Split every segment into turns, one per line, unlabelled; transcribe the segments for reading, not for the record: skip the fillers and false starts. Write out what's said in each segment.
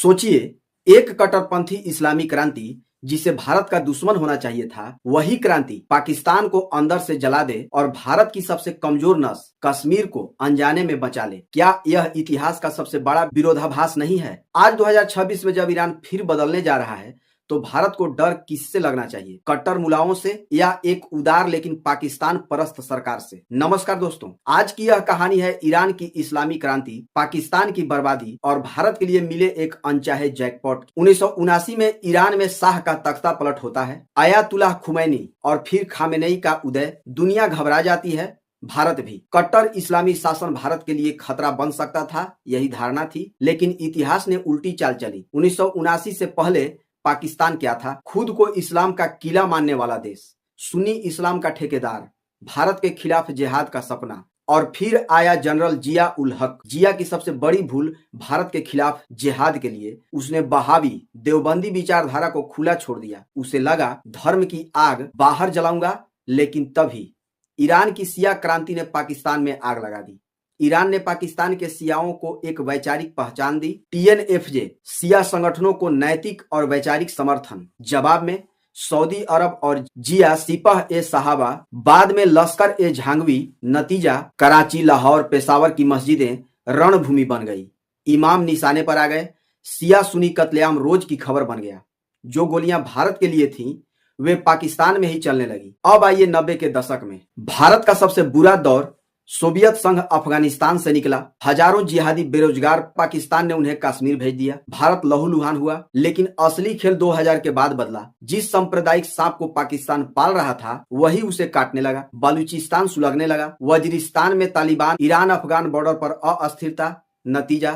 सोचिए, एक कट्टरपंथी इस्लामी क्रांति जिसे भारत का दुश्मन होना चाहिए था, वही क्रांति पाकिस्तान को अंदर से जला दे और भारत की सबसे कमजोर नस कश्मीर को अनजाने में बचा ले। क्या यह इतिहास का सबसे बड़ा विरोधाभास नहीं है? आज 2026 में जब ईरान फिर बदलने जा रहा है तो भारत को डर किससे लगना चाहिए? कट्टर मुलाओं से या एक उदार लेकिन पाकिस्तान परस्त सरकार से? नमस्कार दोस्तों, आज की यह कहानी है ईरान की इस्लामी क्रांति, पाकिस्तान की बर्बादी और भारत के लिए मिले एक अनचाहे जैकपॉट। 1979 में ईरान में शाह का तख्ता पलट होता है, अयातुल्लाह खुमैनी और फिर खामेनेई का उदय। दुनिया घबरा जाती है, भारत भी। कट्टर इस्लामी शासन भारत के लिए खतरा बन सकता था, यही धारणा थी, लेकिन इतिहास ने उल्टी चाल चली। 1979 से पहले पाकिस्तान क्या था? खुद को इस्लाम का किला मानने वाला देश, सुन्नी इस्लाम का ठेकेदार, भारत के खिलाफ जिहाद का सपना। और फिर आया जनरल जिया उल हक। जिया की सबसे बड़ी भूल भारत के खिलाफ जिहाद के लिए उसने बहावी देवबंदी विचारधारा को खुला छोड़ दिया। उसे लगा धर्म की आग बाहर जलाऊंगा, लेकिन तभी ईरान की शिया क्रांति ने पाकिस्तान में आग लगा दी। ईरान ने पाकिस्तान के शियाओं को एक वैचारिक पहचान दी, TNFJ शिया संगठनों को नैतिक और वैचारिक समर्थन। जवाब में सऊदी अरब और जिया सिपह ए साहबा, बाद में लश्कर ए झांगवी। नतीजा कराची, लाहौर, पेशावर की मस्जिदें रणभूमि बन गई। इमाम निशाने पर आ गए। शिया सुन्नी कत्लेआम रोज की खबर बन गया। जो गोलियां भारत के लिए थीं, वे पाकिस्तान में ही चलने लगी। अब आइए 90 के दशक में। भारत का सबसे बुरा दौर सोवियत संघ अफगानिस्तान से निकला। हजारों जिहादी बेरोजगार, पाकिस्तान ने उन्हें कश्मीर भेज दिया। भारत लहूलुहान हुआ, लेकिन असली खेल 2000 के बाद बदला। जिस सांप्रदायिक सांप को पाकिस्तान पाल रहा था, वही उसे काटने लगा। बलूचिस्तान सुलगने लगा। वजीरिस्तान में तालिबान, ईरान अफगान बॉर्डर पर अस्थिरता। नतीजा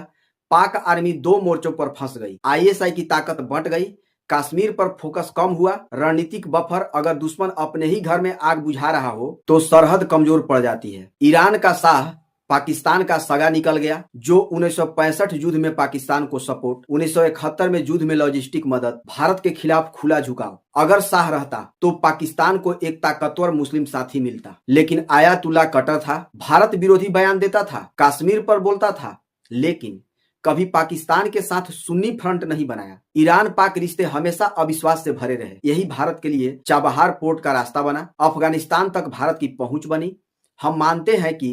पाक आर्मी दो मोर्चों पर फंस गई। ISI की ताकत बंट गई। कश्मीर पर फोकस कम हुआ। रणनीतिक बफर, अगर दुश्मन अपने ही घर में आग बुझा रहा हो तो सरहद कमजोर पड़ जाती है। ईरान का शाह पाकिस्तान का सगा निकल गया, जो 1965 युद्ध में पाकिस्तान को सपोर्ट, 1971 में युद्ध में लॉजिस्टिक मदद, भारत के खिलाफ खुला झुकाव। अगर शाह रहता तो पाकिस्तान को एक ताकतवर मुस्लिम साथी मिलता, लेकिन आयातुल्लाह कट्टर था। भारत विरोधी बयान देता था, कश्मीर पर बोलता था, लेकिन कभी पाकिस्तान के साथ सुन्नी फ्रंट नहीं बनाया। ईरान पाक रिश्ते हमेशा अविश्वास से भरे रहे। यही भारत के लिए चाबहार पोर्ट का रास्ता बना। अफगानिस्तान तक भारत की पहुंच बनी। हम मानते हैं कि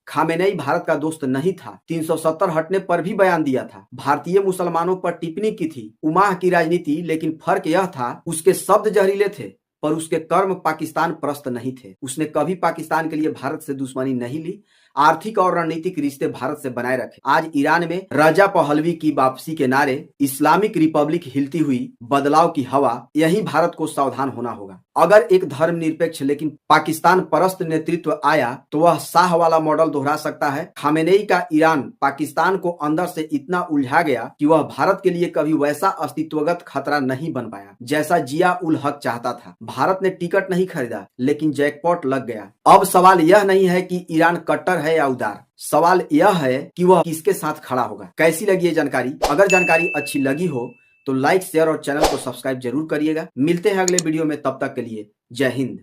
खामेनेई भारत का दोस्त नहीं था। 370 हटने पर भी बयान दिया था। भारतीय मुसलमानों पर टिप्पणी की थी। उमाह की राजनीति, लेकिन फर्क यह था उसके शब्द जहरीले थे पर उसके कर्म पाकिस्तान परस्त नहीं थे। उसने कभी पाकिस्तान के लिए भारत से दुश्मनी नहीं ली, आर्थिक और रणनीतिक रिश्ते भारत से बनाए रखे। आज ईरान में रजा पहलवी की वापसी के नारे, इस्लामिक रिपब्लिक हिलती हुई, बदलाव की हवा, यही भारत को सावधान होना होगा। अगर एक धर्मनिरपेक्ष लेकिन पाकिस्तान परस्त नेतृत्व आया तो वह शाह वाला मॉडल दोहरा सकता है। खामेनेई का ईरान पाकिस्तान को अंदर से इतना उलझा गया कि वह भारत के लिए कभी वैसा अस्तित्वगत खतरा नहीं बन पाया जैसा जिया उल हक चाहता था। भारत ने टिकट नहीं खरीदा, लेकिन जैकपॉट लग गया। अब सवाल यह नहीं है कि ईरान कट्टर है या उदार, सवाल यह है कि वह किसके साथ खड़ा होगा। कैसी लगी ये जानकारी? अगर जानकारी अच्छी लगी हो तो लाइक, शेयर और चैनल को सब्सक्राइब जरूर करिएगा। मिलते हैं अगले वीडियो में, तब तक के लिए जय हिंद।